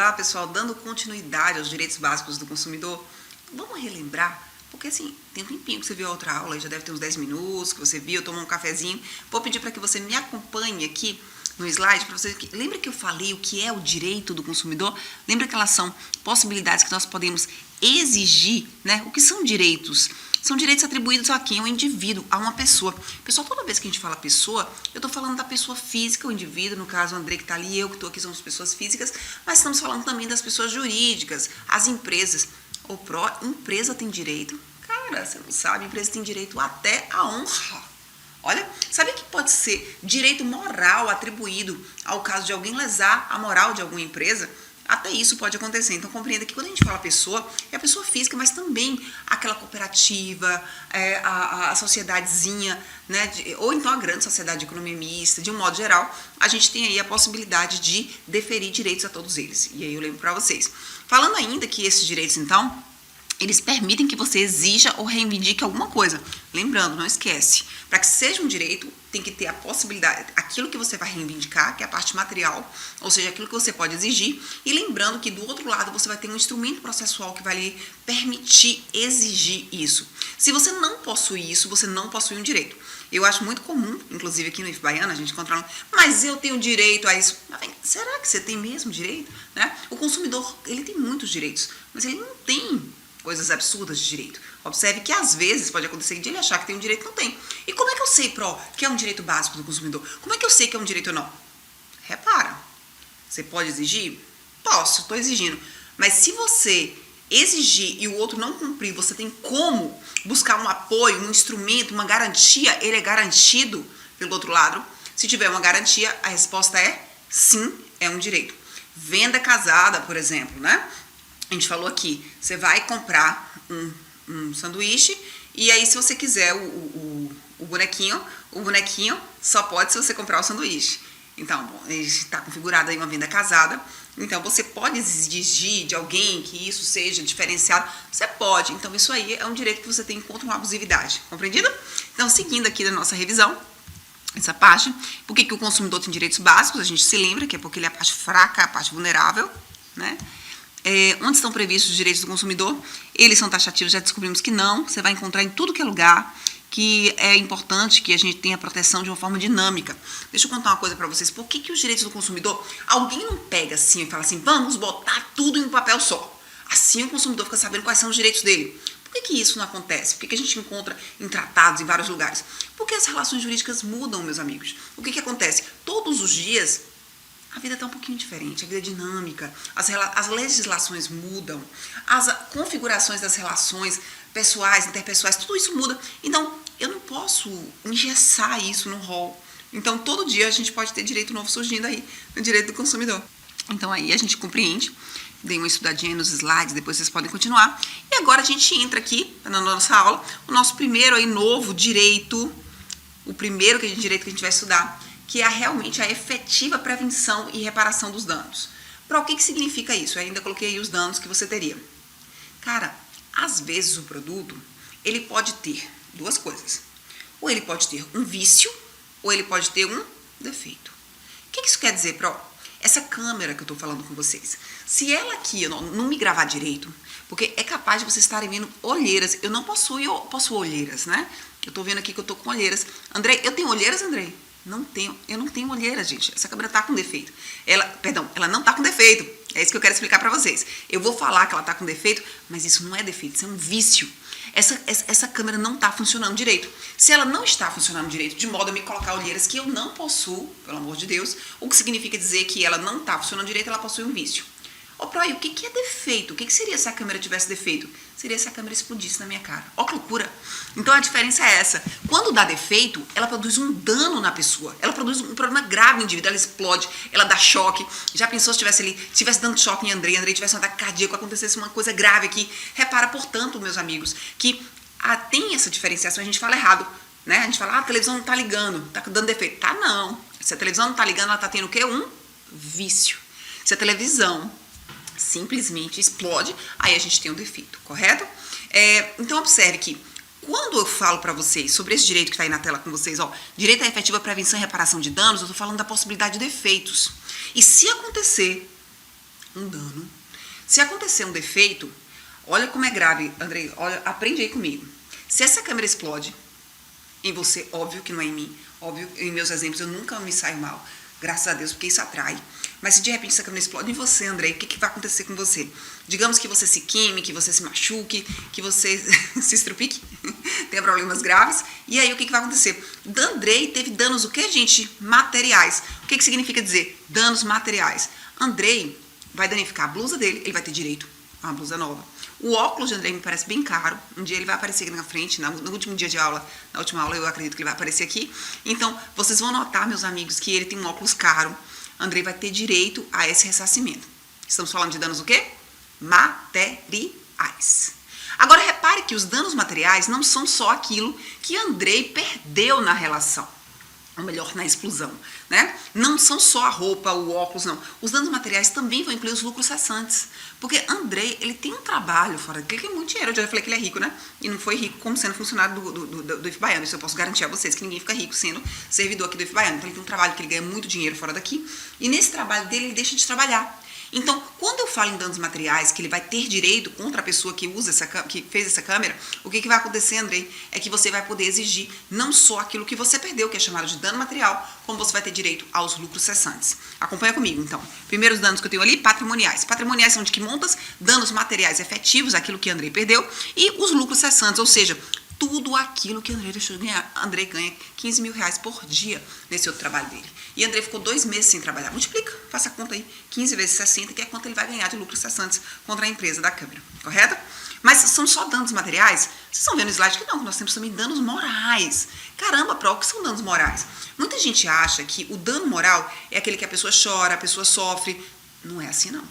Olá, pessoal, dando continuidade aos direitos básicos do consumidor, vamos relembrar, porque assim, tem um tempinho que você viu a outra aula, já deve ter uns 10 minutos que você viu, tomou um cafezinho. Vou pedir para que você me acompanhe aqui no slide, para você. Lembra que eu falei o que é o direito do consumidor? Lembra que elas são possibilidades que nós podemos exigir, né? O que são direitos? São direitos atribuídos a quem? Ao indivíduo, a uma pessoa. Pessoal, toda vez que a gente fala pessoa, eu estou falando da pessoa física, o indivíduo, no caso o André que está ali, eu que estou aqui, somos pessoas físicas, mas estamos falando também das pessoas jurídicas, as empresas. Empresa tem direito? Cara, você não sabe, empresa tem direito até à honra. Olha, sabe que pode ser direito moral atribuído ao caso de alguém lesar a moral de alguma empresa? Até isso pode acontecer. Então, compreenda que quando a gente fala pessoa, é a pessoa física, mas também aquela cooperativa, a sociedadezinha, né, ou então a grande sociedade de economia mista, de um modo geral, a gente tem aí a possibilidade de deferir direitos a todos eles. E aí eu lembro para vocês. Falando ainda que esses direitos, então, eles permitem que você exija ou reivindique alguma coisa. Lembrando, não esquece, para que seja um direito, tem que ter a possibilidade, aquilo que você vai reivindicar, que é a parte material, ou seja, aquilo que você pode exigir, e lembrando que do outro lado você vai ter um instrumento processual que vai lhe permitir exigir isso. Se você não possui isso, você não possui um direito. Eu acho muito comum, inclusive aqui no IF Baiana, a gente encontra, mas eu tenho direito a isso. Será que você tem mesmo direito? Né? O consumidor, ele tem muitos direitos, mas ele não tem coisas absurdas de direito. Observe que às vezes pode acontecer de ele achar que tem um direito e não tem. E como é que eu sei, que é um direito básico do consumidor? Como é que eu sei que é um direito ou não? Repara, você pode exigir? Posso, estou exigindo. Mas se você exigir e o outro não cumprir, você tem como buscar um apoio, um instrumento, uma garantia, ele é garantido pelo outro lado? Se tiver uma garantia, a resposta é sim, é um direito. Venda casada, por exemplo, né? A gente falou aqui, você vai comprar um sanduíche e aí se você quiser o bonequinho só pode se você comprar o sanduíche. Então, está configurada aí uma venda casada, então você pode exigir de alguém que isso seja diferenciado, você pode, então isso aí é um direito que você tem contra uma abusividade, compreendido? Então, seguindo aqui da nossa revisão, essa parte, por que o consumidor tem direitos básicos? A gente se lembra que é porque ele é a parte fraca, a parte vulnerável, né? Onde estão previstos os direitos do consumidor? Eles são taxativos, já descobrimos que não, você vai encontrar em tudo que é lugar, que é importante que a gente tenha proteção de uma forma dinâmica. Deixa eu contar uma coisa para vocês, por que os direitos do consumidor, alguém não pega assim e fala assim, vamos botar tudo em um papel só, assim o consumidor fica sabendo quais são os direitos dele. Por que isso não acontece? Por que a gente encontra em tratados em vários lugares? Porque as relações jurídicas mudam, meus amigos. O que acontece? Todos os dias a vida está um pouquinho diferente, a vida é dinâmica, as legislações mudam, as configurações das relações pessoais, interpessoais, tudo isso muda. Então, eu não posso engessar isso no rol. Então, todo dia a gente pode ter direito novo surgindo aí, no direito do consumidor. Então, aí a gente compreende, dei uma estudadinha aí nos slides, depois vocês podem continuar. E agora a gente entra aqui, na nossa aula, o nosso primeiro aí novo direito, o primeiro direito que a gente vai estudar, que é realmente a efetiva prevenção e reparação dos danos. Para o que significa isso? Eu ainda coloquei aí os danos que você teria. Cara, às vezes o produto, ele pode ter duas coisas. Ou ele pode ter um vício, ou ele pode ter um defeito. O que isso quer dizer, Pro? Essa câmera que eu estou falando com vocês, se ela aqui não me gravar direito, porque é capaz de vocês estarem vendo olheiras. Eu não possuo olheiras, né? Eu estou vendo aqui que eu estou com olheiras. Andrei, eu tenho olheiras, Andrei? Não tenho, eu não tenho olheira, gente. Essa câmera tá com defeito. Ela não tá com defeito. É isso que eu quero explicar para vocês. Eu vou falar que ela tá com defeito, mas isso não é defeito, isso é um vício. Essa câmera não tá funcionando direito. Se ela não está funcionando direito, de modo a me colocar olheiras que eu não possuo, pelo amor de Deus, o que significa dizer que ela não tá funcionando direito, ela possui um vício. Ô, Proy, o que é defeito? O que seria se a câmera tivesse defeito? Seria se a câmera explodisse na minha cara. Ó, que loucura! Então, a diferença é essa. Quando dá defeito, ela produz um dano na pessoa. Ela produz um problema grave no indivíduo. Ela explode, ela dá choque. Já pensou se tivesse dando choque em Andrei tivesse um ataque cardíaco, acontecesse uma coisa grave aqui? Repara, portanto, meus amigos, que tem essa diferenciação. A gente fala errado, né? A gente fala, a televisão não tá ligando, tá dando defeito. Tá, não. Se a televisão não tá ligando, ela tá tendo o quê? Um vício. Se a televisão simplesmente explode, aí a gente tem um defeito, correto? Então, observe que quando eu falo para vocês sobre esse direito que está aí na tela com vocês, ó, direito à efetiva prevenção e reparação de danos, eu estou falando da possibilidade de defeitos. E se acontecer um dano. Se acontecer um defeito, olha como é grave, Andrei, olha, aprende aí comigo. Se essa câmera explode em você, óbvio que não é em mim, óbvio, em meus exemplos eu nunca me saio mal, graças a Deus, porque isso atrai. Mas se de repente essa câmera explode em você, Andrei, o que vai acontecer com você? Digamos que você se queime, que você se machuque, que você se estrupique, tenha problemas graves. E aí o que vai acontecer? Andrei teve danos o que, gente? Materiais. O que significa dizer danos materiais? Andrei vai danificar a blusa dele, ele vai ter direito a uma blusa nova. O óculos de Andrei me parece bem caro. Um dia ele vai aparecer aqui na frente, no último dia de aula, na última aula eu acredito que ele vai aparecer aqui. Então, vocês vão notar, meus amigos, que ele tem um óculos caro. Andrei vai ter direito a esse ressarcimento. Estamos falando de danos o quê? Materiais. Agora, repare que os danos materiais não são só aquilo que Andrei perdeu na relação. Ou melhor, na explosão, né? Não são só a roupa, o óculos, não. Os danos materiais também vão incluir os lucros cessantes. Porque Andrei, ele tem um trabalho fora dele, que é muito dinheiro. Eu já falei que ele é rico, né? E não foi rico como sendo funcionário do IF Baiano. Isso eu posso garantir a vocês, que ninguém fica rico sendo servidor aqui do IF Baiano. Então ele tem um trabalho que ele ganha muito dinheiro fora daqui. E nesse trabalho dele, ele deixa de trabalhar. Então, quando eu falo em danos materiais, que ele vai ter direito contra a pessoa que que fez essa câmera, o que vai acontecer, Andrei, é que você vai poder exigir não só aquilo que você perdeu, que é chamado de dano material, como você vai ter direito aos lucros cessantes. Acompanha comigo, então. Primeiros danos que eu tenho ali, patrimoniais. Patrimoniais são de que montas, danos materiais efetivos, aquilo que Andrei perdeu, e os lucros cessantes, ou seja, tudo aquilo que Andrei deixou de ganhar. Andrei ganha 15 mil reais por dia nesse outro trabalho dele. E Andrei ficou 2 meses sem trabalhar. Multiplica, faça a conta aí. 15 vezes 60, que é quanto ele vai ganhar de lucros cessantes contra a empresa da câmera. Correto? Mas são só danos materiais? Vocês estão vendo no slide que não, que nós temos também danos morais. Caramba, o que são danos morais? Muita gente acha que o dano moral é aquele que a pessoa chora, a pessoa sofre. Não é assim, não.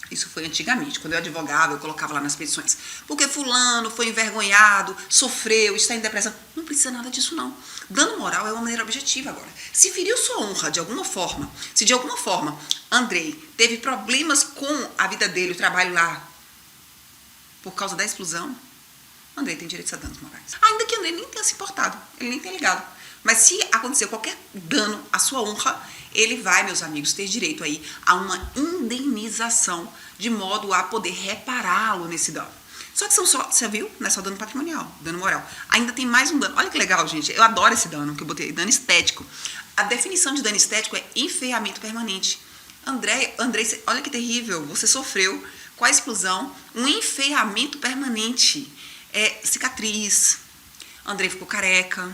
Isso foi antigamente, quando eu advogava, eu colocava lá nas petições. Porque fulano foi envergonhado, sofreu, está em depressão. Não precisa nada disso, não. Dano moral é uma maneira objetiva agora. Se feriu sua honra de alguma forma, se de alguma forma Andrei teve problemas com a vida dele, o trabalho lá, por causa da explosão, Andrei tem direito a danos morais. Ainda que Andrei nem tenha se importado, ele nem tenha ligado. Mas se acontecer qualquer dano à sua honra, ele vai, meus amigos, ter direito aí a uma indenização de modo a poder repará-lo nesse dano. Só que são só, você viu? Não é só dano patrimonial, dano moral. Ainda tem mais um dano. Olha que legal, gente. Eu adoro esse dano que eu botei, dano estético. A definição de dano estético é enfeiamento permanente. Andrei, olha que terrível. Você sofreu com a explosão um enfeiamento permanente. É cicatriz. Andrei ficou careca,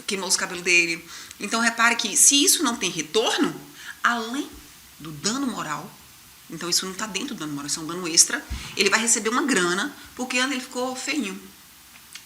queimou os cabelos dele. Então, repare que se isso não tem retorno, além do dano moral, então isso não está dentro do dano moral, isso é um dano extra, ele vai receber uma grana porque ele ficou feinho.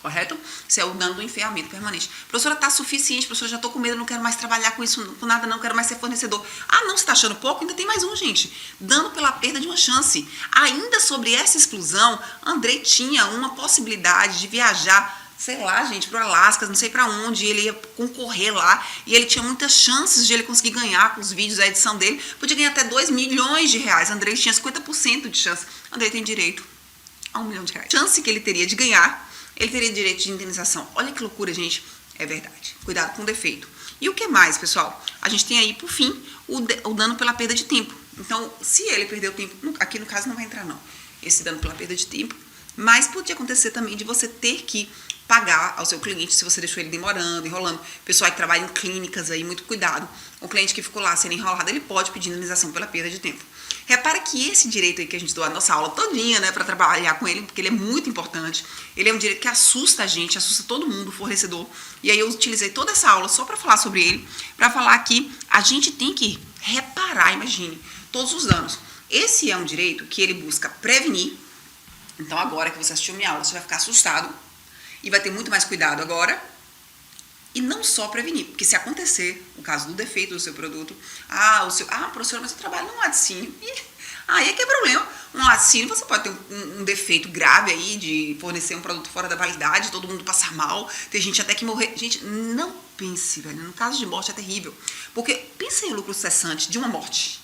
Correto? Isso é o dano do enfeiamento permanente. Professora, tá suficiente, professora, já tô com medo, não quero mais trabalhar com isso, com nada, não quero mais ser fornecedor. Ah, não, você tá achando pouco? Ainda tem mais um, gente. Dano pela perda de uma chance. Ainda sobre essa explosão, Andrei tinha uma possibilidade de viajar, sei lá, gente, pro Alasca, não sei pra onde, ele ia concorrer lá, e ele tinha muitas chances de ele conseguir ganhar com os vídeos, a edição dele, podia ganhar até 2 milhões de reais, Andrei tinha 50% de chance, Andrei tem direito a 1 milhão de reais. Chance que ele teria de ganhar, ele teria direito de indenização. Olha que loucura, gente, é verdade. Cuidado com o defeito. E o que mais, pessoal? A gente tem aí, por fim, o dano pela perda de tempo. Então, se ele perdeu tempo, aqui no caso não vai entrar não, esse dano pela perda de tempo, mas pode acontecer também de você ter que pagar ao seu cliente se você deixou ele demorando, enrolando. Pessoal que trabalha em clínicas aí, muito cuidado. O cliente que ficou lá sendo enrolado, ele pode pedir indenização pela perda de tempo. Repara que esse direito aí que a gente deu a nossa aula todinha, né, para trabalhar com ele, porque ele é muito importante. Ele é um direito que assusta a gente, assusta todo mundo, o fornecedor. E aí eu utilizei toda essa aula só para falar sobre ele, para falar que a gente tem que reparar, imagine, todos os danos. Esse é um direito que ele busca prevenir. Então agora que você assistiu minha aula, você vai ficar assustado e vai ter muito mais cuidado agora. E não só prevenir, porque se acontecer o caso do defeito do seu produto, professora, mas eu trabalho num laticínio. Aí é que é problema. Um laticínio, você pode ter um defeito grave aí de fornecer um produto fora da validade, todo mundo passar mal, ter gente até que morrer. Gente, não pense, velho, no caso de morte é terrível. Porque pensa em lucro cessante de uma morte.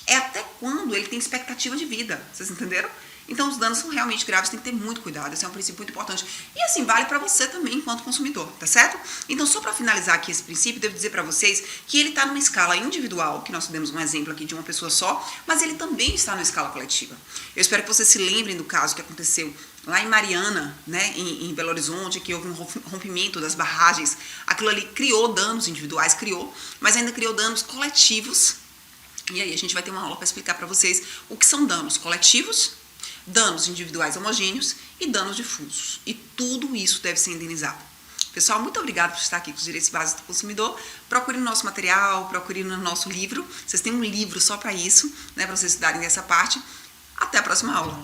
É até quando ele tem expectativa de vida, vocês entenderam? Então, os danos são realmente graves, tem que ter muito cuidado. Esse é um princípio muito importante. E assim, vale para você também, enquanto consumidor, tá certo? Então, só para finalizar aqui esse princípio, devo dizer para vocês que ele está numa escala individual, que nós demos um exemplo aqui de uma pessoa só, mas ele também está numa escala coletiva. Eu espero que vocês se lembrem do caso que aconteceu lá em Mariana, né, em Belo Horizonte, que houve um rompimento das barragens. Aquilo ali criou danos individuais, mas ainda criou danos coletivos. E aí a gente vai ter uma aula para explicar para vocês o que são danos coletivos, danos individuais homogêneos e danos difusos. E tudo isso deve ser indenizado. Pessoal, muito obrigada por estar aqui com os direitos básicos do consumidor. Procure no nosso material, procure no nosso livro. Vocês têm um livro só para isso, né, para vocês estudarem nessa parte. Até a próxima aula.